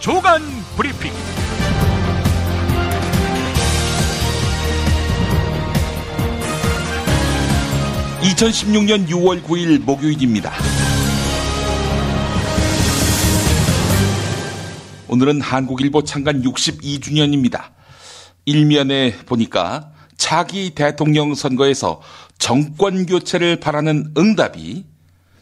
주간 브리핑. 2016년 6월 9일 목요일입니다. 오늘은 한국일보 창간 62주년입니다. 일면에 보니까 차기 대통령 선거에서 정권 교체를 바라는 응답이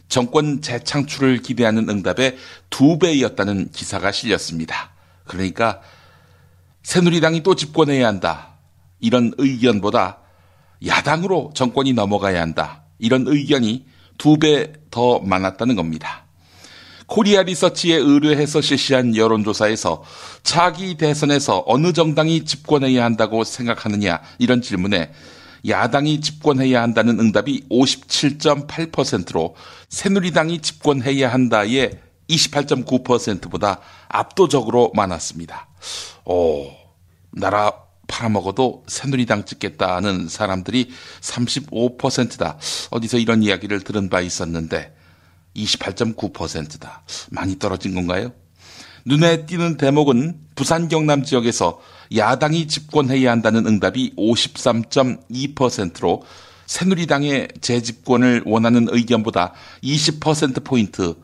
정권 재창출을 기대하는 응답의 2배였다는 기사가 실렸습니다. 그러니까 새누리당이 또 집권해야 한다, 이런 의견보다 야당으로 정권이 넘어가야 한다, 이런 의견이 2배 더 많았다는 겁니다. 코리아 리서치에 의뢰해서 실시한 여론조사에서 차기 대선에서 어느 정당이 집권해야 한다고 생각하느냐, 이런 질문에 야당이 집권해야 한다는 응답이 57.8%로 새누리당이 집권해야 한다의 28.9%보다 압도적으로 많았습니다. 나라 팔아먹어도 새누리당 찍겠다는 사람들이 35%다. 어디서 이런 이야기를 들은 바 있었는데 28.9%다. 많이 떨어진 건가요? 눈에 띄는 대목은 부산 경남 지역에서 야당이 집권해야 한다는 응답이 53.2%로 새누리당의 재집권을 원하는 의견보다 20%포인트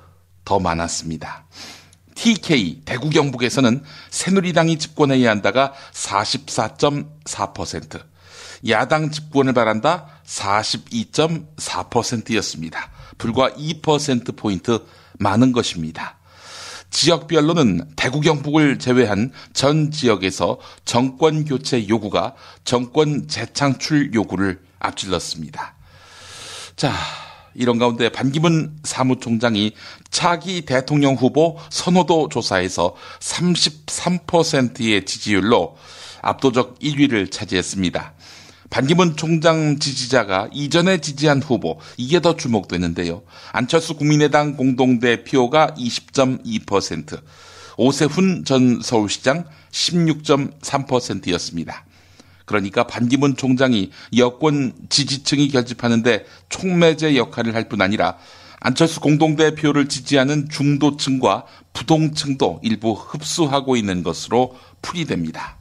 더 많았습니다. TK 대구 경북에서는 새누리당이 집권해야 한다가 44.4%, 야당 집권을 바란다 42.4%였습니다. 불과 2%포인트 많은 것입니다. 지역별로는 대구 경북을 제외한 전 지역에서 정권 교체 요구가 정권 재창출 요구를 앞질렀습니다. 자, 이런 가운데 반기문 사무총장이 차기 대통령 후보 선호도 조사에서 33%의 지지율로 압도적 1위를 차지했습니다. 반기문 총장 지지자가 이전에 지지한 후보, 이게 더 주목되는데요. 안철수 국민의당 공동대표가 20.2%, 오세훈 전 서울시장 16.3%였습니다. 그러니까 반기문 총장이 여권 지지층이 결집하는데 촉매제 역할을 할 뿐 아니라 안철수 공동대표를 지지하는 중도층과 부동층도 일부 흡수하고 있는 것으로 풀이됩니다.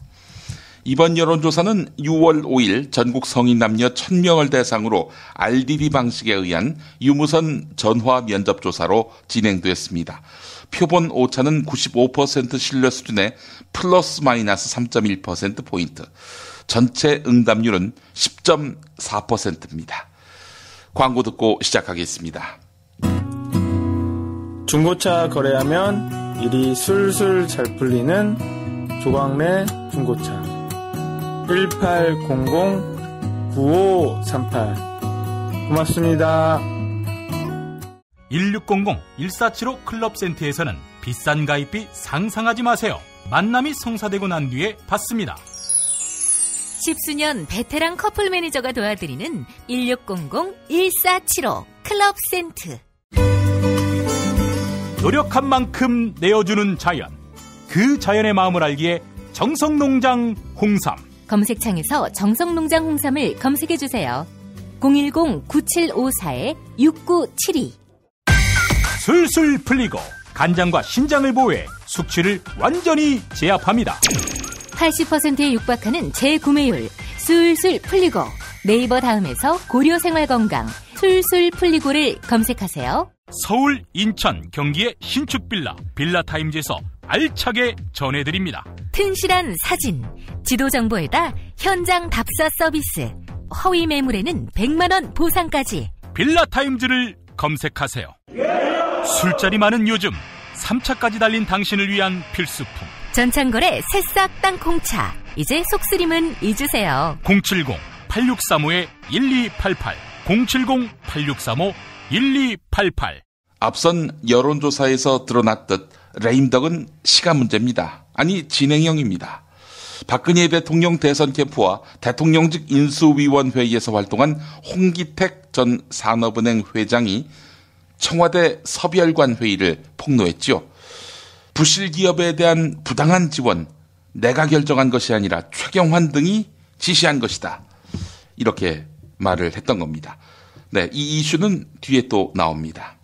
이번 여론조사는 6월 5일 전국 성인 남녀 1000명을 대상으로 RDB 방식에 의한 유무선 전화 면접조사로 진행됐습니다. 표본 오차는 95% 신뢰 수준의 플러스 마이너스 3.1%포인트, 전체 응답률은 10.4%입니다. 광고 듣고 시작하겠습니다. 중고차 거래하면 일이 술술 잘 풀리는 조광래 중고차 1800-9538 고맙습니다. 1600-1475 클럽센터에서는 비싼 가입비 상상하지 마세요. 만남이 성사되고 난 뒤에 받습니다. 10수년 베테랑 커플 매니저가 도와드리는 1600-1475 클럽센터. 노력한 만큼 내어주는 자연, 그 자연의 마음을 알기에 정성농장 홍삼. 검색창에서 정성농장 홍삼을 검색해주세요. 010-9754-6972. 술술 풀리고 간장과 신장을 보호해 숙취를 완전히 제압합니다. 80%에 육박하는 재구매율 술술 풀리고, 네이버 다음에서 고려생활건강 술술 풀리고를 검색하세요. 서울, 인천, 경기의 신축 빌라타임즈에서 알차게 전해드립니다. 튼실한 사진, 지도 정보에다 현장 답사 서비스, 허위 매물에는 100만원 보상까지. 빌라타임즈를 검색하세요. 술자리 많은 요즘 3차까지 달린 당신을 위한 필수품, 전창걸의 새싹 땅콩차. 이제 속쓰림은 잊으세요. 070-8635-1288 070-8635-1288. 앞선 여론조사에서 드러났듯 레임덕은 시간 문제입니다. 아니, 진행형입니다. 박근혜 대통령 대선 캠프와 대통령직 인수위원회의에서 활동한 홍기택 전 산업은행 회장이 청와대 서별관 회의를 폭로했죠. 부실 기업에 대한 부당한 지원, 내가 결정한 것이 아니라 최경환 등이 지시한 것이다, 이렇게 말을 했던 겁니다. 네, 이 이슈는 뒤에 또 나옵니다.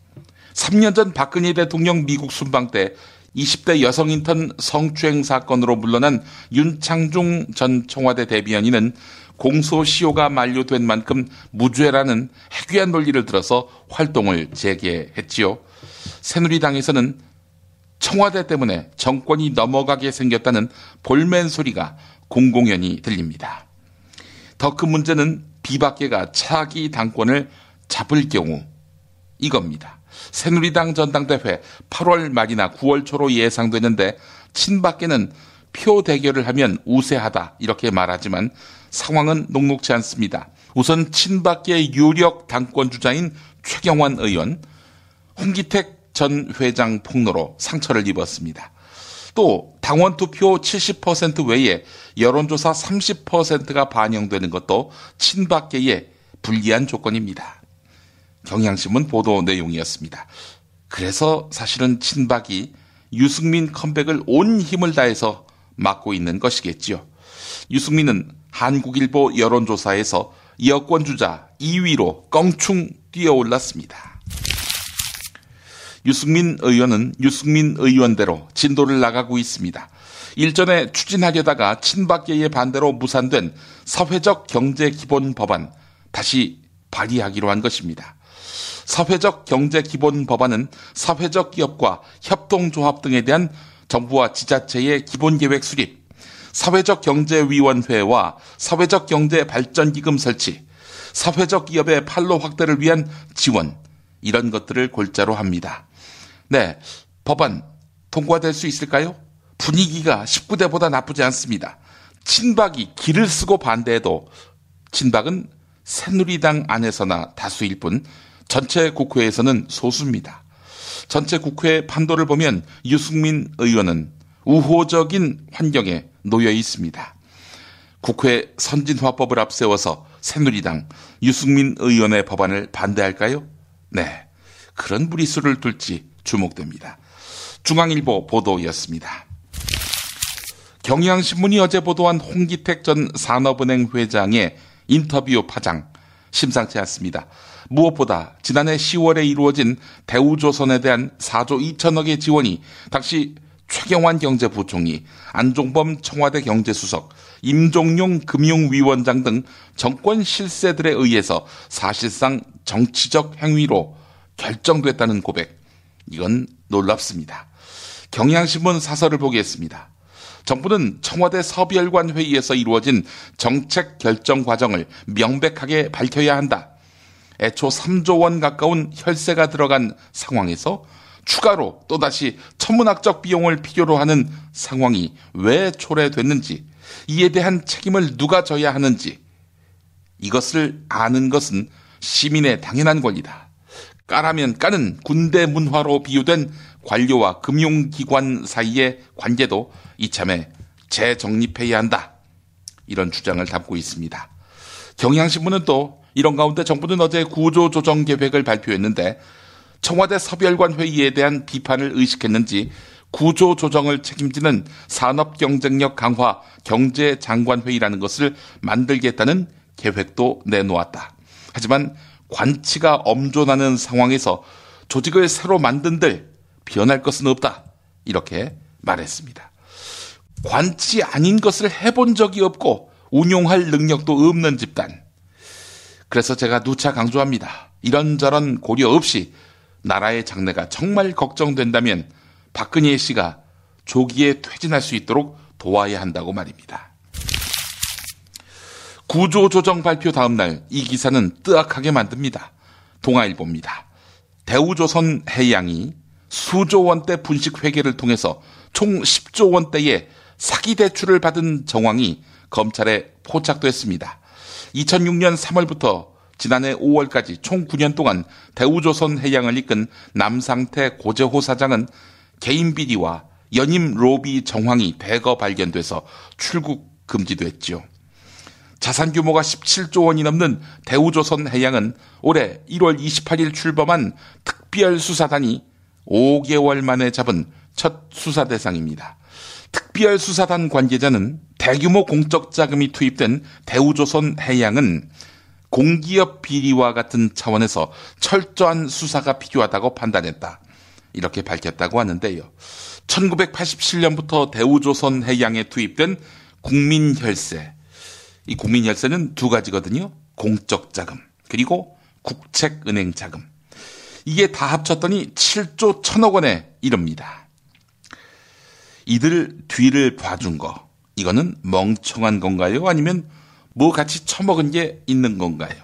3년 전 박근혜 대통령 미국 순방 때 20대 여성 인턴 성추행 사건으로 물러난 윤창중 전 청와대 대변인은 공소시효가 만료된 만큼 무죄라는 해괴한 논리를 들어서 활동을 재개했지요. 새누리당에서는 청와대 때문에 정권이 넘어가게 생겼다는 볼멘 소리가 공공연히 들립니다. 더 큰 문제는 비박계가 차기 당권을 잡을 경우 이겁니다. 새누리당 전당대회 8월 말이나 9월 초로 예상되는데 친박계는 표 대결을 하면 우세하다 이렇게 말하지만 상황은 녹록지 않습니다. 우선 친박계 유력 당권 주자인 최경환 의원, 홍기택 전 회장 폭로로 상처를 입었습니다. 또 당원 투표 70% 외에 여론조사 30%가 반영되는 것도 친박계의 불리한 조건입니다. 경향신문 보도 내용이었습니다. 그래서 사실은 친박이 유승민 컴백을 온 힘을 다해서 막고 있는 것이겠지요. 유승민은 한국일보 여론조사에서 여권주자 2위로 껑충 뛰어올랐습니다. 유승민 의원은 유승민 의원대로 진도를 나가고 있습니다. 일전에 추진하려다가 친박계의 반대로 무산된 사회적 경제 기본 법안 다시 발의하기로 한 것입니다. 사회적 경제 기본 법안은 사회적 기업과 협동조합 등에 대한 정부와 지자체의 기본계획 수립, 사회적 경제위원회와 사회적 경제발전기금 설치, 사회적 기업의 판로 확대를 위한 지원, 이런 것들을 골자로 합니다. 네, 법안 통과될 수 있을까요? 분위기가 19대보다 나쁘지 않습니다. 친박이 기를 쓰고 반대해도 친박은 새누리당 안에서나 다수일 뿐 전체 국회에서는 소수입니다. 전체 국회 판도를 보면 유승민 의원은 우호적인 환경에 놓여 있습니다. 국회 선진화법을 앞세워서 새누리당 유승민 의원의 법안을 반대할까요? 네, 그런 무리수를 둘지 주목됩니다. 중앙일보 보도였습니다. 경향신문이 어제 보도한 홍기택 전 산업은행 회장의 인터뷰 파장 심상치 않습니다. 무엇보다 지난해 10월에 이루어진 대우조선에 대한 4조 2천억의 지원이 당시 최경환 경제부총리, 안종범 청와대 경제수석, 임종용 금융위원장 등 정권 실세들에 의해서 사실상 정치적 행위로 결정됐다는 고백. 이건 놀랍습니다. 경향신문 사설을 보겠습니다. 정부는 청와대 서별관 회의에서 이루어진 정책 결정 과정을 명백하게 밝혀야 한다. 애초 3조 원 가까운 혈세가 들어간 상황에서 추가로 또다시 천문학적 비용을 필요로 하는 상황이 왜 초래됐는지, 이에 대한 책임을 누가 져야 하는지, 이것을 아는 것은 시민의 당연한 권리다. 까라면 까는 군대 문화로 비유된 관료와 금융기관 사이의 관계도 이참에 재정립해야 한다. 이런 주장을 담고 있습니다. 경향신문은 또 이런 가운데 정부는 어제 구조조정 계획을 발표했는데 청와대 서별관 회의에 대한 비판을 의식했는지 구조조정을 책임지는 산업경쟁력 강화 경제장관회의라는 것을 만들겠다는 계획도 내놓았다. 하지만 관치가 엄존하는 상황에서 조직을 새로 만든들 변할 것은 없다. 이렇게 말했습니다. 관치 아닌 것을 해본 적이 없고 운용할 능력도 없는 집단. 그래서 제가 누차 강조합니다. 이런저런 고려 없이 나라의 장래가 정말 걱정된다면 박근혜 씨가 조기에 퇴진할 수 있도록 도와야 한다고 말입니다. 구조조정 발표 다음 날 이 기사는 뜨악하게 만듭니다. 동아일보입니다. 대우조선 해양이 수조 원대 분식 회계를 통해서 총 10조 원대의 사기 대출을 받은 정황이 검찰에 포착됐습니다. 2006년 3월부터 지난해 5월까지 총 9년 동안 대우조선 해양을 이끈 남상태 고재호 사장은 개인 비리와 연임 로비 정황이 대거 발견돼서 출국 금지됐죠. 자산 규모가 17조 원이 넘는 대우조선 해양은 올해 1월 28일 출범한 특별수사단이 5개월 만에 잡은 첫 수사 대상입니다. 특별수사단 관계자는 대규모 공적 자금이 투입된 대우조선 해양은 공기업 비리와 같은 차원에서 철저한 수사가 필요하다고 판단했다. 이렇게 밝혔다고 하는데요. 1987년부터 대우조선 해양에 투입된 국민혈세. 이 국민혈세는 두 가지거든요. 공적 자금 그리고 국책은행 자금. 이게 다 합쳤더니 7조 1천억 원에 이릅니다. 이들 뒤를 봐준 거, 이거는 멍청한 건가요? 아니면 뭐 같이 처먹은 게 있는 건가요?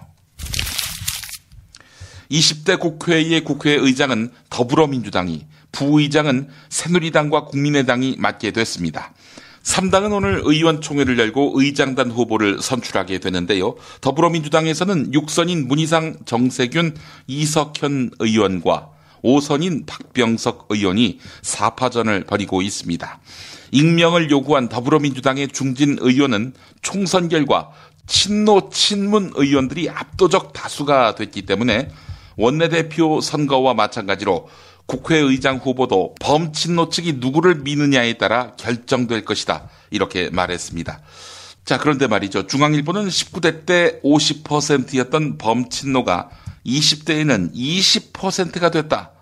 20대 국회의 국회의장은 더불어민주당이, 부의장은 새누리당과 국민의당이 맡게 됐습니다. 3당은 오늘 의원총회를 열고 의장단 후보를 선출하게 되는데요. 더불어민주당에서는 6선인 문희상, 정세균, 이석현 의원과 5선인 박병석 의원이 4파전을 벌이고 있습니다. 익명을 요구한 더불어민주당의 중진 의원은 총선 결과 친노, 친문 의원들이 압도적 다수가 됐기 때문에 원내대표 선거와 마찬가지로 국회의장 후보도 범친노 측이 누구를 미느냐에 따라 결정될 것이다. 이렇게 말했습니다. 자, 그런데 말이죠. 중앙일보는 19대 때 50%였던 범친노가 20대에는 20%가 됐다.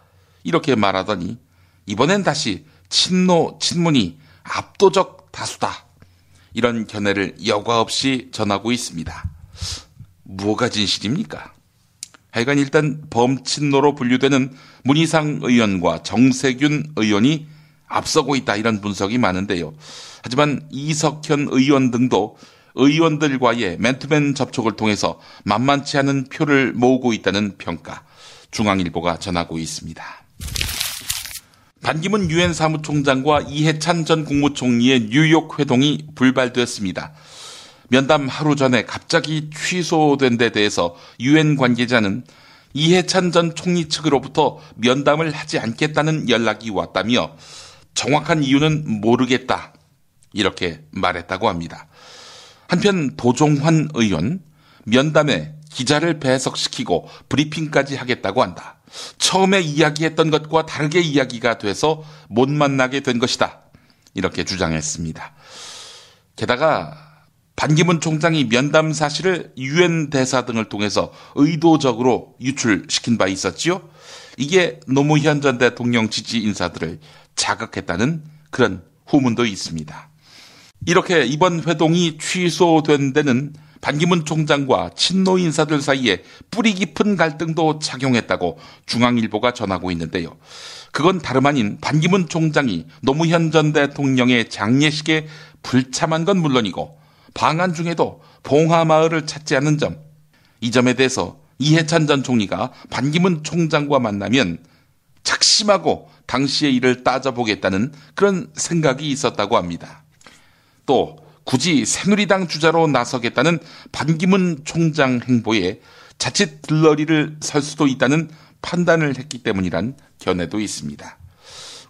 이렇게 말하더니 이번엔 다시 친노, 친문이 압도적 다수다. 이런 견해를 여과 없이 전하고 있습니다. 뭐가 진실입니까? 하여간 일단 범친노로 분류되는 문희상 의원과 정세균 의원이 앞서고 있다, 이런 분석이 많은데요. 하지만 이석현 의원 등도 의원들과의 맨투맨 접촉을 통해서 만만치 않은 표를 모으고 있다는 평가, 중앙일보가 전하고 있습니다. 반기문 유엔 사무총장과 이해찬 전 국무총리의 뉴욕 회동이 불발됐습니다. 면담 하루 전에 갑자기 취소된 데 대해서 유엔 관계자는 이해찬 전 총리 측으로부터 면담을 하지 않겠다는 연락이 왔다며 정확한 이유는 모르겠다, 이렇게 말했다고 합니다. 한편 도종환 의원, 면담에 기자를 배석시키고 브리핑까지 하겠다고 한다. 처음에 이야기했던 것과 다르게 이야기가 돼서 못 만나게 된 것이다, 이렇게 주장했습니다. 게다가 반기문 총장이 면담 사실을 유엔 대사 등을 통해서 의도적으로 유출시킨 바 있었지요. 이게 노무현 전 대통령 지지 인사들을 자극했다는 그런 후문도 있습니다. 이렇게 이번 회동이 취소된 데는 반기문 총장과 친노 인사들 사이에 뿌리 깊은 갈등도 작용했다고 중앙일보가 전하고 있는데요. 그건 다름 아닌 반기문 총장이 노무현 전 대통령의 장례식에 불참한 건 물론이고 방한 중에도 봉하마을을 찾지 않는 점, 이 점에 대해서 이해찬 전 총리가 반기문 총장과 만나면 작심하고 당시의 일을 따져보겠다는 그런 생각이 있었다고 합니다. 또 굳이 새누리당 주자로 나서겠다는 반기문 총장 행보에 자칫 들러리를 설 수도 있다는 판단을 했기 때문이란 견해도 있습니다.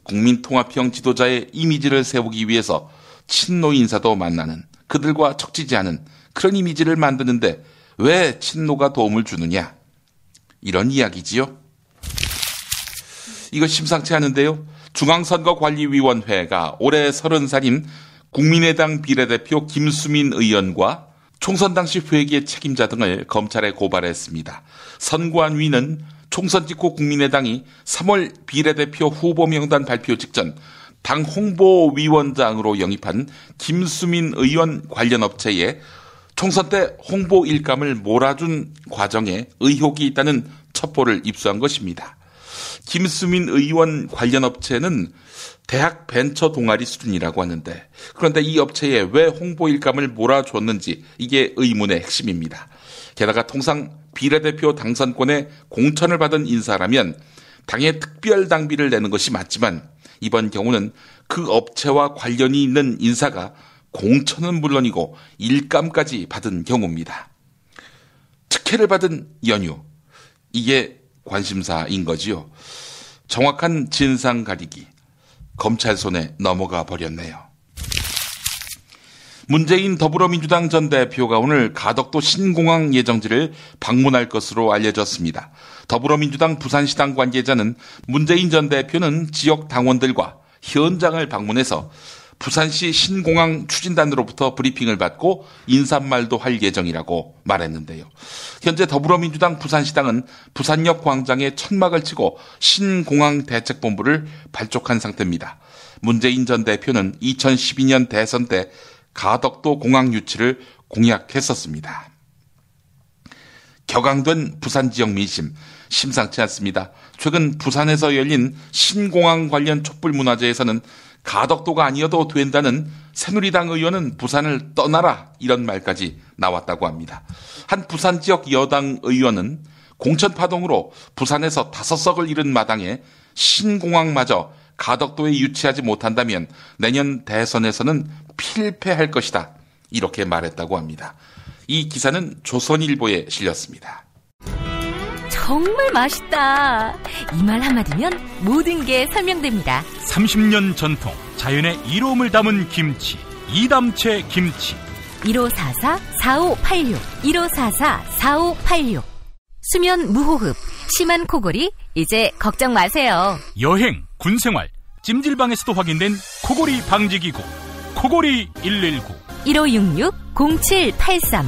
국민통합형 지도자의 이미지를 세우기 위해서 친노 인사도 만나는, 그들과 척지지 않은 그런 이미지를 만드는데 왜 친노가 도움을 주느냐, 이런 이야기지요. 이거 심상치 않은데요. 중앙선거관리위원회가 올해 30살인 국민의당 비례대표 김수민 의원과 총선 당시 회계 책임자 등을 검찰에 고발했습니다. 선관위는 총선 직후 국민의당이 3월 비례대표 후보 명단 발표 직전 당 홍보위원장으로 영입한 김수민 의원 관련 업체에 총선 때 홍보 일감을 몰아준 과정에 의혹이 있다는 첩보를 입수한 것입니다. 김수민 의원 관련 업체는 대학 벤처 동아리 수준이라고 하는데, 그런데 이 업체에 왜 홍보 일감을 몰아줬는지 이게 의문의 핵심입니다. 게다가 통상 비례대표 당선권에 공천을 받은 인사라면 당에 특별 당비를 내는 것이 맞지만 이번 경우는 그 업체와 관련이 있는 인사가 공천은 물론이고 일감까지 받은 경우입니다. 특혜를 받은 연유, 이게 관심사인 거지요. 정확한 진상 가리기, 검찰 손에 넘어가 버렸네요. 문재인 더불어민주당 전 대표가 오늘 가덕도 신공항 예정지를 방문할 것으로 알려졌습니다. 더불어민주당 부산시당 관계자는 문재인 전 대표는 지역 당원들과 현장을 방문해서 부산시 신공항 추진단으로부터 브리핑을 받고 인사말도 할 예정이라고 말했는데요. 현재 더불어민주당 부산시당은 부산역 광장에 천막을 치고 신공항 대책본부를 발족한 상태입니다. 문재인 전 대표는 2012년 대선 때 가덕도 공항 유치를 공약했었습니다. 격앙된 부산 지역 민심 심상치 않습니다. 최근 부산에서 열린 신공항 관련 촛불문화제에서는 가덕도가 아니어도 된다는 새누리당 의원은 부산을 떠나라 이런 말까지 나왔다고 합니다. 한 부산 지역 여당 의원은 공천파동으로 부산에서 5석을 잃은 마당에 신공항마저 가덕도에 유치하지 못한다면 내년 대선에서는 필패할 것이다 이렇게 말했다고 합니다. 이 기사는 조선일보에 실렸습니다. 정말 맛있다. 이 말 한마디면 모든 게 설명됩니다. 30년 전통 자연의 이로움을 담은 김치, 이담채 김치. 1544-4586 1544-4586. 수면 무호흡, 심한 코골이 이제 걱정 마세요. 여행, 군생활, 찜질방에서도 확인된 코골이 방지기구 코골이 119 1566-0783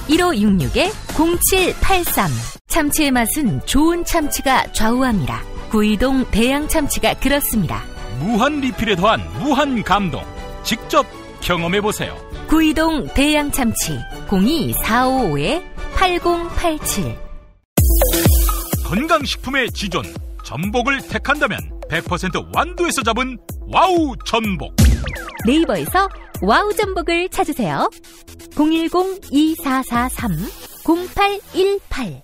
1566-0783. 참치의 맛은 좋은 참치가 좌우합니다. 구이동 대양 참치가 그렇습니다. 무한 리필에 더한 무한 감동 직접 경험해보세요. 구이동 대양 참치 02-455-8087. 건강식품의 지존 전복을 택한다면 100% 완도에서 잡은 와우 전복. 네이버에서 와우 전복을 찾으세요. 010-2443-0818.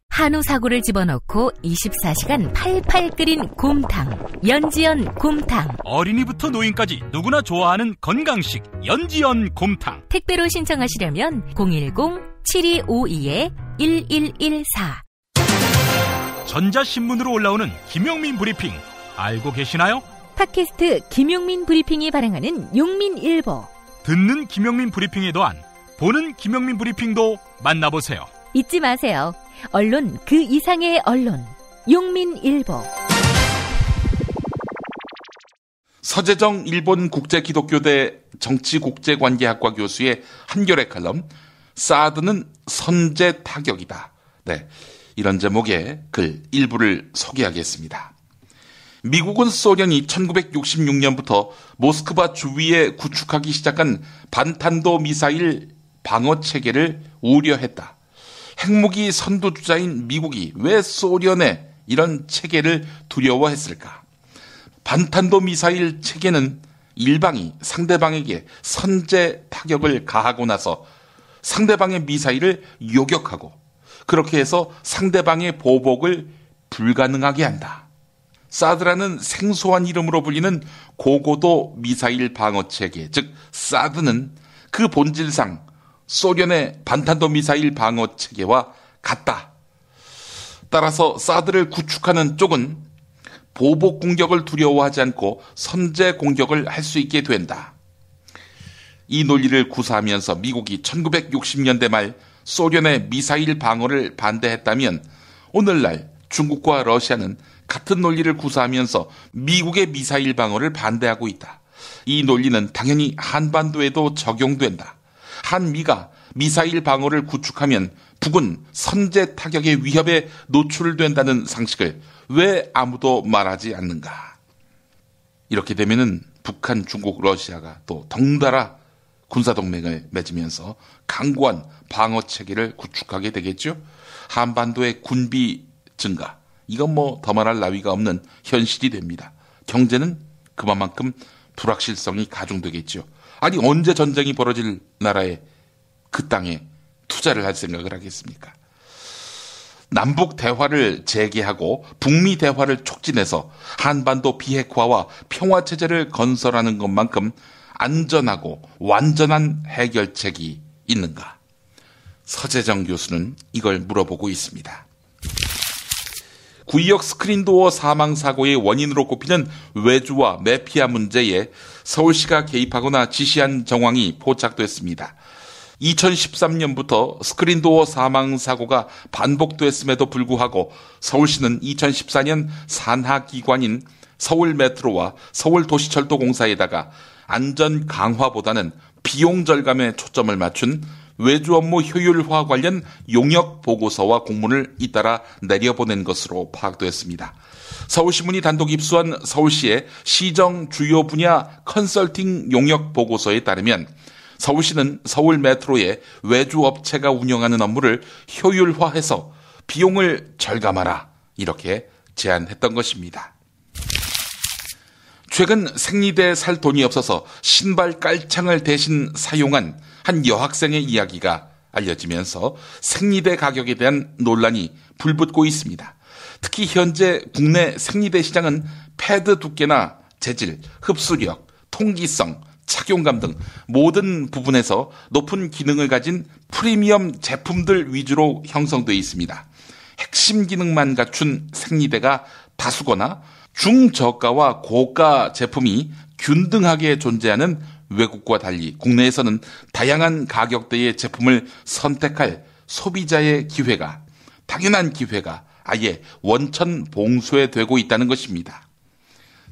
한우 사고를 집어넣고 24시간 팔팔 끓인 곰탕, 연지연 곰탕. 어린이부터 노인까지 누구나 좋아하는 건강식 연지연 곰탕. 택배로 신청하시려면 010-7252-1114. 전자신문으로 올라오는 김용민 브리핑 알고 계시나요? 팟캐스트 김용민 브리핑이 발행하는 용민일보. 듣는 김용민 브리핑에 더한 보는 김용민 브리핑도 만나보세요. 잊지 마세요. 언론 그 이상의 언론. 용민일보. 서재정 일본 국제기독교대 정치국제관계학과 교수의 한겨레 칼럼 사드는 선제 타격이다. 네, 이런 제목의 글 일부를 소개하겠습니다. 미국은 소련이 1966년부터 모스크바 주위에 구축하기 시작한 반탄도 미사일 방어 체계를 우려했다. 핵무기 선두주자인 미국이 왜 소련의 이런 체계를 두려워했을까? 반탄도 미사일 체계는 일방이 상대방에게 선제 타격을 가하고 나서 상대방의 미사일을 요격하고 그렇게 해서 상대방의 보복을 불가능하게 한다. 사드라는 생소한 이름으로 불리는 고고도 미사일 방어 체계, 즉 사드는 그 본질상 소련의 반탄도 미사일 방어 체계와 같다. 따라서 사드를 구축하는 쪽은 보복 공격을 두려워하지 않고 선제 공격을 할 수 있게 된다. 이 논리를 구사하면서 미국이 1960년대 말 소련의 미사일 방어를 반대했다면 오늘날 중국과 러시아는 같은 논리를 구사하면서 미국의 미사일 방어를 반대하고 있다. 이 논리는 당연히 한반도에도 적용된다. 한미가 미사일 방어를 구축하면 북은 선제 타격의 위협에 노출된다는 상식을 왜 아무도 말하지 않는가? 이렇게 되면은 북한, 중국, 러시아가 또 덩달아 군사동맹을 맺으면서 강고한 방어 체계를 구축하게 되겠죠. 한반도의 군비 증가, 이건 뭐 더 말할 나위가 없는 현실이 됩니다. 경제는 그만큼 불확실성이 가중되겠죠. 아니 언제 전쟁이 벌어질 나라에 그 땅에 투자를 할 생각을 하겠습니까? 남북 대화를 재개하고 북미 대화를 촉진해서 한반도 비핵화와 평화체제를 건설하는 것만큼 안전하고 완전한 해결책이 있는가? 서재정 교수는 이걸 물어보고 있습니다. 구의역 스크린도어 사망사고의 원인으로 꼽히는 외주와 매피아 문제에 서울시가 개입하거나 지시한 정황이 포착됐습니다. 2013년부터 스크린도어 사망사고가 반복됐음에도 불구하고 서울시는 2014년 산하기관인 서울메트로와 서울도시철도공사에다가 안전 강화보다는 비용 절감에 초점을 맞춘 외주 업무 효율화 관련 용역 보고서와 공문을 잇따라 내려보낸 것으로 파악되었습니다. 서울신문이 단독 입수한 서울시의 시정 주요 분야 컨설팅 용역 보고서에 따르면 서울시는 서울 메트로의 외주 업체가 운영하는 업무를 효율화해서 비용을 절감하라 이렇게 제안했던 것입니다. 최근 생리대에 살 돈이 없어서 신발 깔창을 대신 사용한 한 여학생의 이야기가 알려지면서 생리대 가격에 대한 논란이 불붙고 있습니다. 특히 현재 국내 생리대 시장은 패드 두께나 재질, 흡수력, 통기성, 착용감 등 모든 부분에서 높은 기능을 가진 프리미엄 제품들 위주로 형성되어 있습니다. 핵심 기능만 갖춘 생리대가 다수거나 중저가와 고가 제품이 균등하게 존재하는 외국과 달리 국내에서는 다양한 가격대의 제품을 선택할 소비자의 기회가, 당연한 기회가 아예 원천봉쇄되고 있다는 것입니다.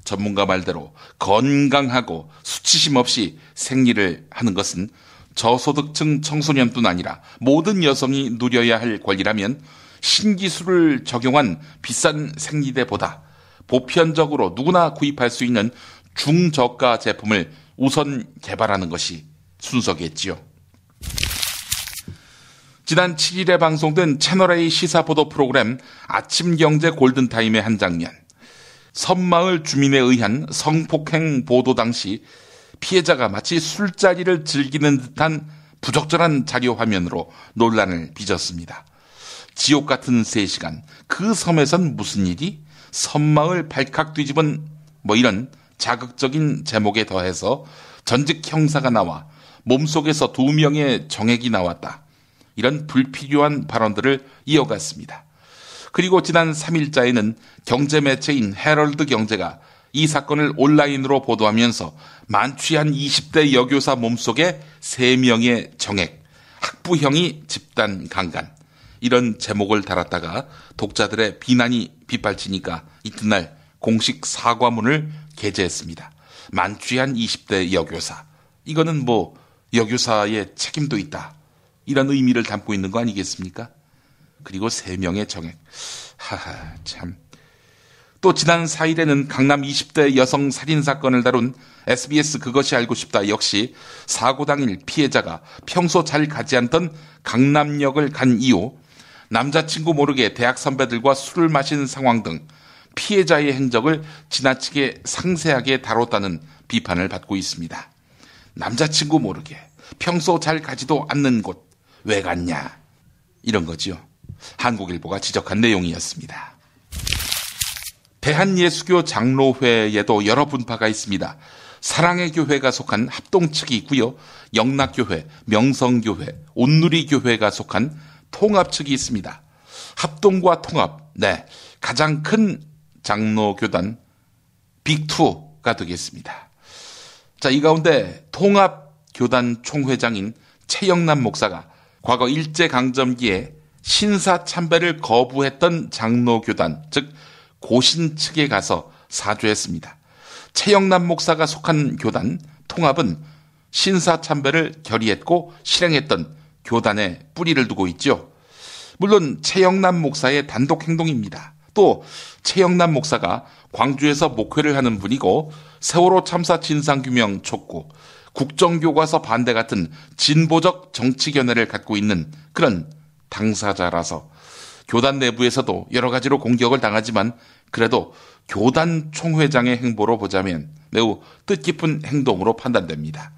전문가 말대로 건강하고 수치심 없이 생리를 하는 것은 저소득층 청소년뿐 아니라 모든 여성이 누려야 할 권리라면 신기술을 적용한 비싼 생리대보다 보편적으로 누구나 구입할 수 있는 중저가 제품을 우선 개발하는 것이 순서겠지요. 지난 7일에 방송된 채널A 시사보도 프로그램 아침경제 골든타임의 한 장면. 섬마을 주민에 의한 성폭행 보도 당시 피해자가 마치 술자리를 즐기는 듯한 부적절한 자료 화면으로 논란을 빚었습니다. 지옥 같은 3시간, 그 섬에선 무슨 일이? 섬마을 발칵 뒤집은 이런 자극적인 제목에 더해서 전직 형사가 나와 몸속에서 2명의 정액이 나왔다. 이런 불필요한 발언들을 이어갔습니다. 그리고 지난 3일자에는 경제매체인 헤럴드 경제가 이 사건을 온라인으로 보도하면서 만취한 20대 여교사 몸속에 3명의 정액, 학부형이 집단 강간, 이런 제목을 달았다가 독자들의 비난이 빗발치니까 이튿날 공식 사과문을 게재했습니다. 만취한 20대 여교사. 이거는 여교사의 책임도 있다. 이런 의미를 담고 있는 거 아니겠습니까? 그리고 3명의 정액. 참. 또 지난 4일에는 강남 20대 여성 살인사건을 다룬 SBS 그것이 알고 싶다 역시 사고 당일 피해자가 평소 잘 가지 않던 강남역을 간 이후 남자친구 모르게 대학 선배들과 술을 마신 상황 등 피해자의 행적을 지나치게 상세하게 다뤘다는 비판을 받고 있습니다. 남자친구 모르게 평소 잘 가지도 않는 곳 왜 갔냐 이런 거지요. 한국일보가 지적한 내용이었습니다. 대한예수교 장로회에도 여러 분파가 있습니다. 사랑의 교회가 속한 합동 측이 있고요. 영락교회, 명성교회, 온누리교회가 속한 통합 측이 있습니다. 합동과 통합, 가장 큰 장로교단 빅2가 되겠습니다. 자, 이 가운데 통합교단 총회장인 최영남 목사가 과거 일제강점기에 신사참배를 거부했던 장로교단, 즉 고신 측에 가서 사죄했습니다. 최영남 목사가 속한 교단 통합은 신사참배를 결의했고 실행했던 교단에 뿌리를 두고 있죠. 물론 최영남 목사의 단독 행동입니다. 또 최영남 목사가 광주에서 목회를 하는 분이고 세월호 참사 진상규명 촉구, 국정교과서 반대 같은 진보적 정치 견해를 갖고 있는 그런 당사자라서 교단 내부에서도 여러 가지로 공격을 당하지만 그래도 교단 총회장의 행보로 보자면 매우 뜻깊은 행동으로 판단됩니다.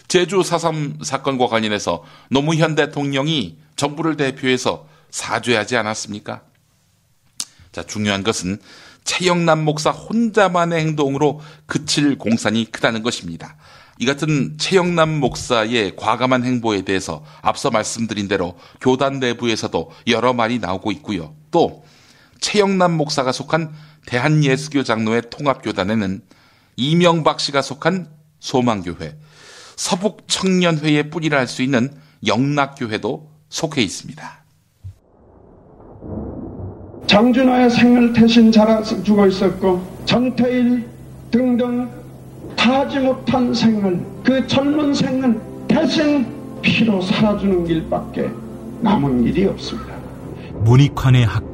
제주 4.3 사건과 관련해서 노무현 대통령이 정부를 대표해서 사죄하지 않았습니까? 자, 중요한 것은 최영남 목사 혼자만의 행동으로 그칠 공산이 크다는 것입니다. 이 같은 최영남 목사의 과감한 행보에 대해서 앞서 말씀드린 대로 교단 내부에서도 여러 말이 나오고 있고요. 또 최영남 목사가 속한 대한예수교 장로회 통합교단에는 이명박 씨가 속한 소망교회, 서북청년회의 뿌리를 할 수 있는 영락교회도 속해 있습니다. 장준하의 생을 대신 자라 죽어 있었고 정태일 등등 타지 못한 생을, 그 젊은 생을 대신 피로 살아주는 길밖에 남은 일이 없습니다. 문익환의 학교.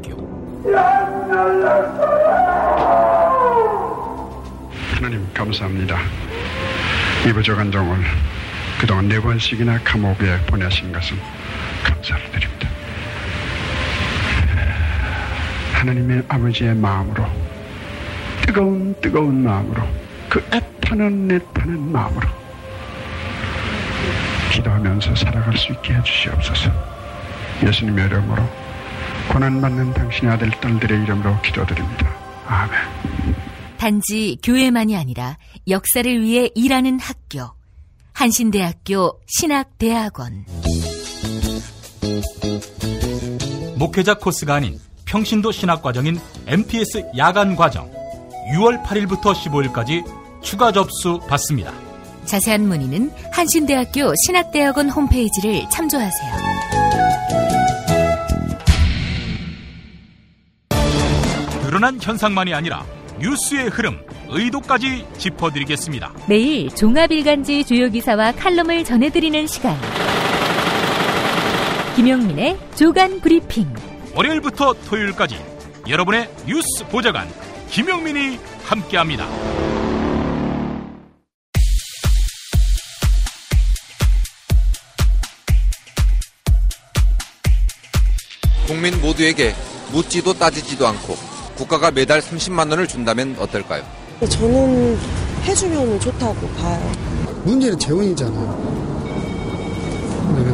하나님 감사합니다. 이 부족한 종을 그동안 4번씩이나 감옥에 보내신 것은 감사를 드립니다. 하나님의 아버지의 마음으로 뜨거운 마음으로 그 애타는 마음으로 기도하면서 살아갈 수 있게 해주시옵소서. 예수님의 이름으로 고난받는 당신의 아들 딸들의 이름으로 기도드립니다. 아멘. 단지 교회만이 아니라 역사를 위해 일하는 학교. 한신대학교 신학대학원. 목회자 코스가 아닌 평신도 신학과정인 MTS 야간과정 6월 8일부터 15일까지 추가 접수 받습니다. 자세한 문의는 한신대학교 신학대학원 홈페이지를 참조하세요. 드러난 현상만이 아니라 뉴스의 흐름, 의도까지 짚어드리겠습니다. 매일 종합일간지 주요 기사와 칼럼을 전해드리는 시간. 김용민의 조간 브리핑. 월요일부터 토요일까지 여러분의 뉴스 보좌관 김용민이 함께합니다. 국민 모두에게 묻지도 따지지도 않고 국가가 매달 30만 원을 준다면 어떨까요? 저는 해주면 좋다고 봐요. 문제는 재원이잖아요.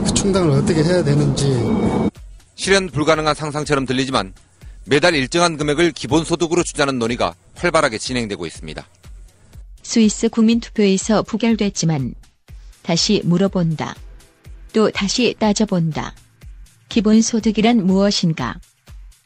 그 충당을 어떻게 해야 되는지. 실현 불가능한 상상처럼 들리지만 매달 일정한 금액을 기본소득으로 주자는 논의가 활발하게 진행되고 있습니다. 스위스 국민투표에서 부결됐지만 다시 물어본다. 또 다시 따져본다. 기본소득이란 무엇인가?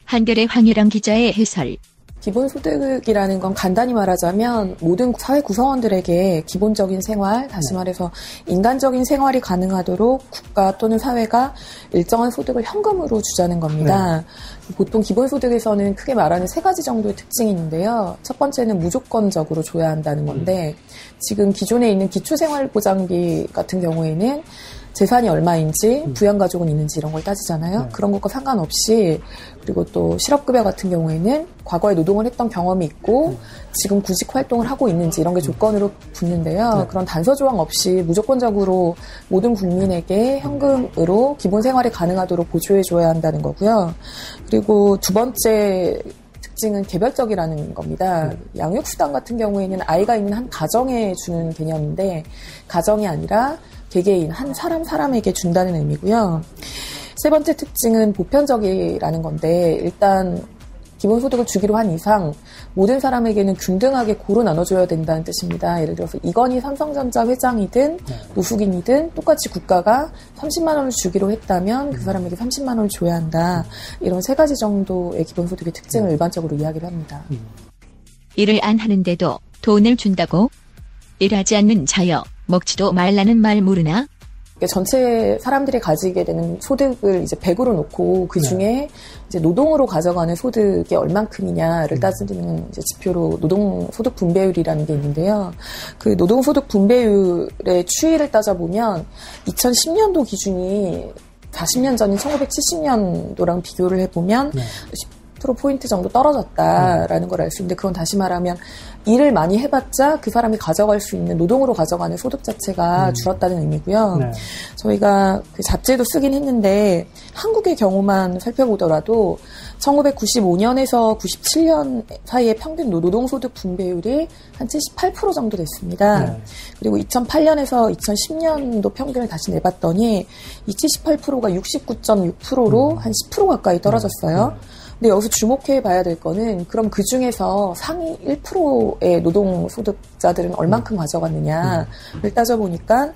한겨레 황유랑 기자의 해설. 기본소득이라는 건 간단히 말하자면 모든 사회 구성원들에게 기본적인 생활, 다시 말해서 인간적인 생활이 가능하도록 국가 또는 사회가 일정한 소득을 현금으로 주자는 겁니다. 네. 보통 기본소득에서는 크게 말하는 3가지 정도의 특징이 있는데요. 첫 번째는 무조건적으로 줘야 한다는 건데 지금 기존에 있는 기초생활보장비 같은 경우에는 재산이 얼마인지, 부양가족은 있는지 이런 걸 따지잖아요. 네. 그런 것과 상관없이, 그리고 또 실업급여 같은 경우에는 과거에 노동을 했던 경험이 있고 지금 구직 활동을 하고 있는지 이런 게 조건으로 붙는데요. 네. 그런 단서 조항 없이 무조건적으로 모든 국민에게 현금으로 기본 생활이 가능하도록 보조해줘야 한다는 거고요. 그리고 두 번째 특징은 개별적이라는 겁니다. 양육수당 같은 경우에는 아이가 있는 한 가정에 주는 개념인데 가정이 아니라 개개인 한 사람에게 준다는 의미고요. 세 번째 특징은 보편적이라는 건데 일단 기본소득을 주기로 한 이상 모든 사람에게는 균등하게 고루 나눠줘야 된다는 뜻입니다. 예를 들어서 이건희 삼성전자 회장이든 노숙인이든 똑같이 국가가 30만 원을 주기로 했다면 그 사람에게 30만 원을 줘야 한다. 이런 3가지 정도의 기본소득의 특징을 일반적으로 이야기를 합니다. 일을 안 하는데도 돈을 준다고? 일하지 않는 자여 먹지도 말라는 말 모르나? 전체 사람들이 가지게 되는 소득을 이제 100으로 놓고 그 중에 이제 노동으로 가져가는 소득이 얼만큼이냐를 따지는 이제 지표로 노동소득 분배율이라는 게 있는데요. 그 노동소득 분배율의 추이를 따져보면 2010년도 기준이 40년 전인 1970년도랑 비교를 해보면 10%포인트 정도 떨어졌다라는 걸 알 수 있는데 그건 다시 말하면 일을 많이 해봤자 그 사람이 가져갈 수 있는 노동으로 가져가는 소득 자체가 줄었다는 의미고요. 네. 저희가 그 잡지에도 쓰긴 했는데 한국의 경우만 살펴보더라도 1995년에서 97년 사이에 평균 노동소득 분배율이 한 78% 정도 됐습니다. 네. 그리고 2008년에서 2010년도 평균을 다시 내봤더니 이 78%가 69.6%로 한 10% 가까이 떨어졌어요. 근데 여기서 주목해 봐야 될 거는 그럼 그 중에서 상위 1%의 노동소득자들은 얼만큼 가져갔느냐를 따져보니까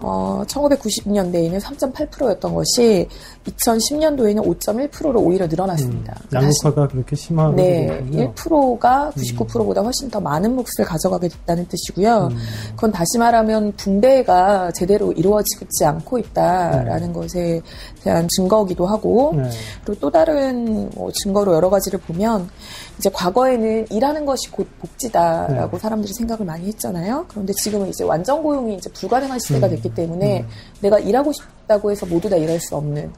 1990년대에는 3.8%였던 것이 2010년도에는 5.1%로 오히려 늘어났습니다. 양극화가 그렇게 심하게 네, 1%가 99%보다 훨씬 더 많은 몫을 가져가게 됐다는 뜻이고요. 그건 다시 말하면 분배가 제대로 이루어지지 않고 있다라는 것에 대한 증거이기도 하고 그리고 또 다른 증거로 여러 가지를 보면 이제 과거에는 일하는 것이 곧 복지다라고 사람들이 생각을 많이 했잖아요. 그런데 지금은 이제 완전 고용이 이제 불가능한 시대가 됐기 있기 때문에 내가 일하고 싶다고 해서 모두 다 일할 수 없는,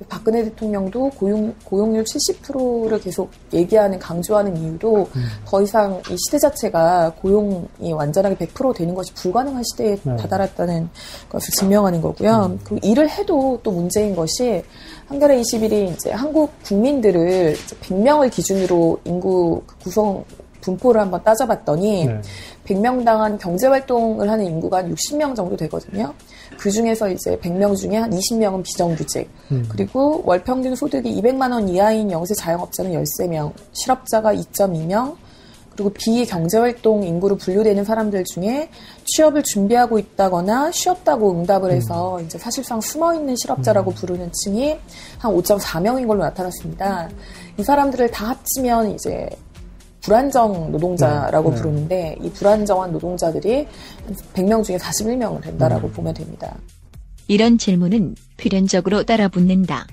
박근혜 대통령도 고용률 70%를 계속 얘기하는, 강조하는 이유도 더 이상 이 시대 자체가 고용이 완전하게 100% 되는 것이 불가능한 시대에 다다랐다는 것을 증명하는 거고요. 그 일을 해도 또 문제인 것이, 한겨레 21이 이제 한국 국민들을 100명을 기준으로 인구 구성 분포를 한번 따져봤더니 100명당 경제활동을 하는 인구가 한 60명 정도 되거든요. 그 중에서 이제 100명 중에 한 20명은 비정규직, 그리고 월 평균 소득이 200만 원 이하인 영세 자영업자는 13명, 실업자가 2.2명, 그리고 비경제활동 인구로 분류되는 사람들 중에 취업을 준비하고 있다거나 쉬었다고 응답을 해서 이제 사실상 숨어있는 실업자라고 부르는 층이 한 5.4명인 걸로 나타났습니다. 이 사람들을 다 합치면 이제 불안정 노동자라고 부르는데, 이 불안정한 노동자들이 100명 중에 41명은 된다라고 보면 됩니다. 이런 질문은 필연적으로 따라붙는다.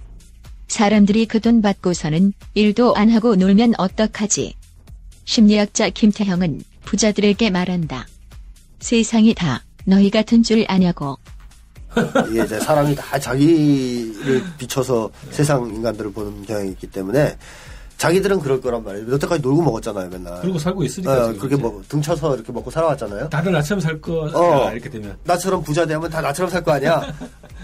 사람들이 그 돈 받고서는 일도 안 하고 놀면 어떡하지? 심리학자 김태형은 부자들에게 말한다. 세상이 다 너희 같은 줄 아냐고. 이게 이제 사람이 다 자기를 비춰서 세상 인간들을 보는 경향이 있기 때문에 자기들은 그럴 거란 말이에요. 여태까지 놀고 먹었잖아요, 맨날. 그러고 살고 있으니까. 그렇게 뭐 등쳐서 이렇게 먹고 살아왔잖아요. 다들 나처럼 살 거야, 이렇게 되면. 나처럼 부자 되면 다 나처럼 살 거 아니야.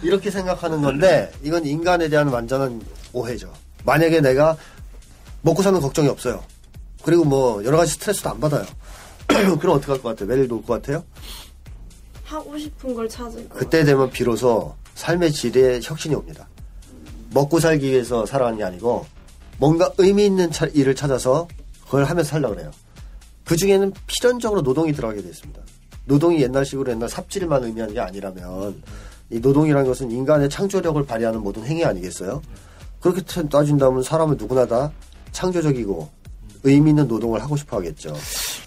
이렇게 생각하는 건데, 이건 인간에 대한 완전한 오해죠. 만약에 내가 먹고 사는 걱정이 없어요. 그리고 뭐 여러 가지 스트레스도 안 받아요. 그럼 어떻게 할 것 같아요? 매일 놀 것 같아요? 하고 싶은 걸 찾을 거. 그때 되면 비로소 삶의 질에 혁신이 옵니다. 먹고 살기 위해서 살아가는 게 아니고 뭔가 의미 있는 일을 찾아서 그걸 하면서 살려고 그래요. 그 중에는 필연적으로 노동이 들어가게 되어 있습니다. 노동이 옛날식으로 옛날 삽질만 의미하는 게 아니라면, 이 노동이라는 것은 인간의 창조력을 발휘하는 모든 행위 아니겠어요? 그렇게 따진다면 사람은 누구나 다 창조적이고 의미 있는 노동을 하고 싶어 하겠죠.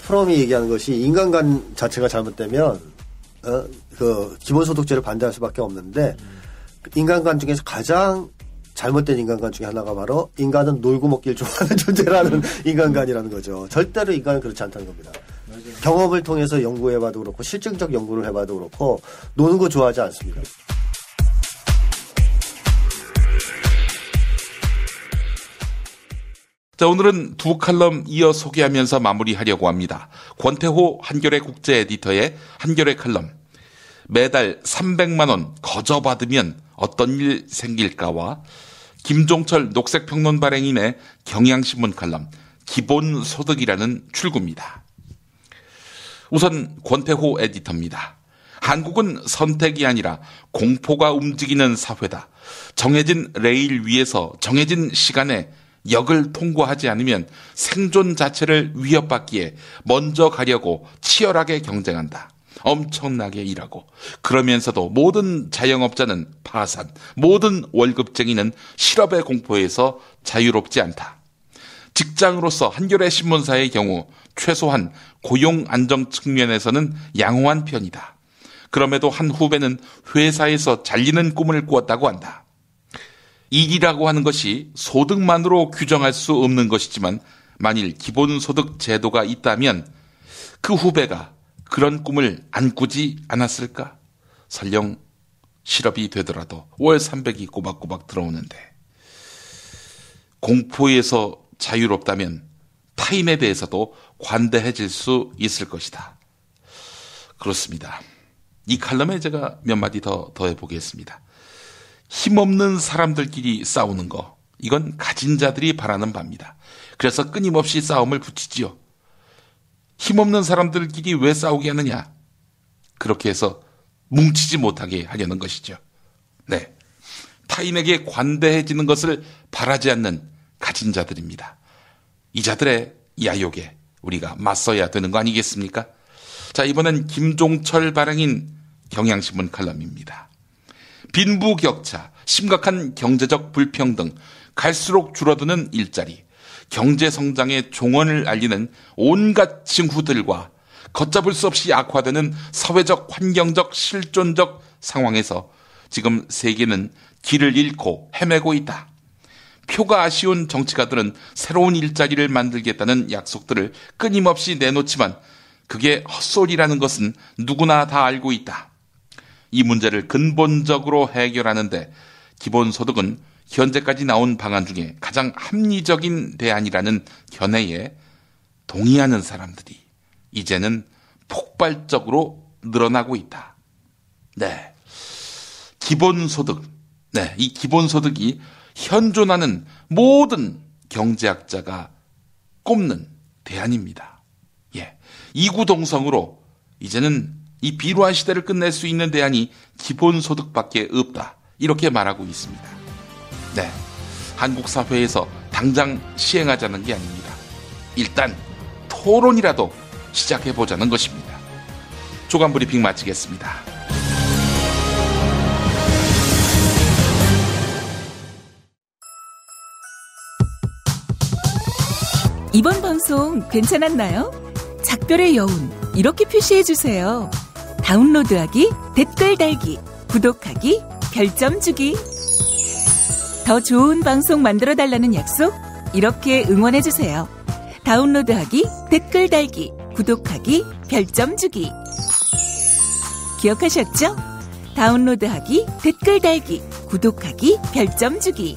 프롬이 얘기하는 것이, 인간관 자체가 잘못되면 그 기본소득제를 반대할 수밖에 없는데, 인간관 중에서 가장 잘못된 인간관 중에 하나가 바로 인간은 놀고 먹기를 좋아하는 존재라는 인간관이라는 거죠. 절대로 인간은 그렇지 않다는 겁니다. 맞아요. 경험을 통해서 연구해봐도 그렇고 실증적 연구를 해봐도 그렇고 노는 거 좋아하지 않습니다. 자, 오늘은 두 칼럼 이어 소개하면서 마무리하려고 합니다. 권태호 한겨레 국제 에디터의 한겨레 칼럼, 매달 300만 원 거저 받으면 어떤 일 생길까와 김종철 녹색평론 발행인의 경향신문 칼럼 기본소득이라는 출구입니다. 우선 권태호 에디터입니다. 한국은 선택이 아니라 공포가 움직이는 사회다. 정해진 레일 위에서 정해진 시간에 역을 통과하지 않으면 생존 자체를 위협받기에 먼저 가려고 치열하게 경쟁한다. 엄청나게 일하고, 그러면서도 모든 자영업자는 파산, 모든 월급쟁이는 실업의 공포에서 자유롭지 않다. 직장으로서 한겨레 신문사의 경우 최소한 고용 안정 측면에서는 양호한 편이다. 그럼에도 한 후배는 회사에서 잘리는 꿈을 꾸었다고 한다. 일이라고 하는 것이 소득만으로 규정할 수 없는 것이지만, 만일 기본소득 제도가 있다면 그 후배가 그런 꿈을 안 꾸지 않았을까? 설령 실업이 되더라도 월 300이 꼬박꼬박 들어오는데, 공포에서 자유롭다면 타인에 대해서도 관대해질 수 있을 것이다. 그렇습니다. 이 칼럼에 제가 몇 마디 더 더해보겠습니다. 힘없는 사람들끼리 싸우는 거, 이건 가진 자들이 바라는 바입니다. 그래서 끊임없이 싸움을 붙이지요. 힘없는 사람들끼리 왜 싸우게 하느냐? 그렇게 해서 뭉치지 못하게 하려는 것이죠. 네, 타인에게 관대해지는 것을 바라지 않는 가진 자들입니다. 이 자들의 야욕에 우리가 맞서야 되는 거 아니겠습니까? 자, 이번엔 김종철 발행인 경향신문 칼럼입니다. 빈부격차, 심각한 경제적 불평등, 갈수록 줄어드는 일자리, 경제성장의 종언을 알리는 온갖 징후들과 걷잡을 수 없이 악화되는 사회적, 환경적, 실존적 상황에서 지금 세계는 길을 잃고 헤매고 있다. 표가 아쉬운 정치가들은 새로운 일자리를 만들겠다는 약속들을 끊임없이 내놓지만 그게 헛소리라는 것은 누구나 다 알고 있다. 이 문제를 근본적으로 해결하는데 기본소득은 현재까지 나온 방안 중에 가장 합리적인 대안이라는 견해에 동의하는 사람들이 이제는 폭발적으로 늘어나고 있다. 네. 기본소득. 네. 이 기본소득이 현존하는 모든 경제학자가 꼽는 대안입니다. 예. 이구동성으로 이제는 이 비루한 시대를 끝낼 수 있는 대안이 기본소득밖에 없다. 이렇게 말하고 있습니다. 네. 한국 사회에서 당장 시행하자는 게 아닙니다. 일단 토론이라도 시작해보자는 것입니다. 주간 브리핑 마치겠습니다. 이번 방송 괜찮았나요? 작별의 여운 이렇게 표시해주세요. 다운로드하기, 댓글 달기, 구독하기, 별점 주기. 더 좋은 방송 만들어달라는 약속 이렇게 응원해주세요. 다운로드하기, 댓글 달기, 구독하기, 별점 주기. 기억하셨죠? 다운로드하기, 댓글 달기, 구독하기, 별점 주기.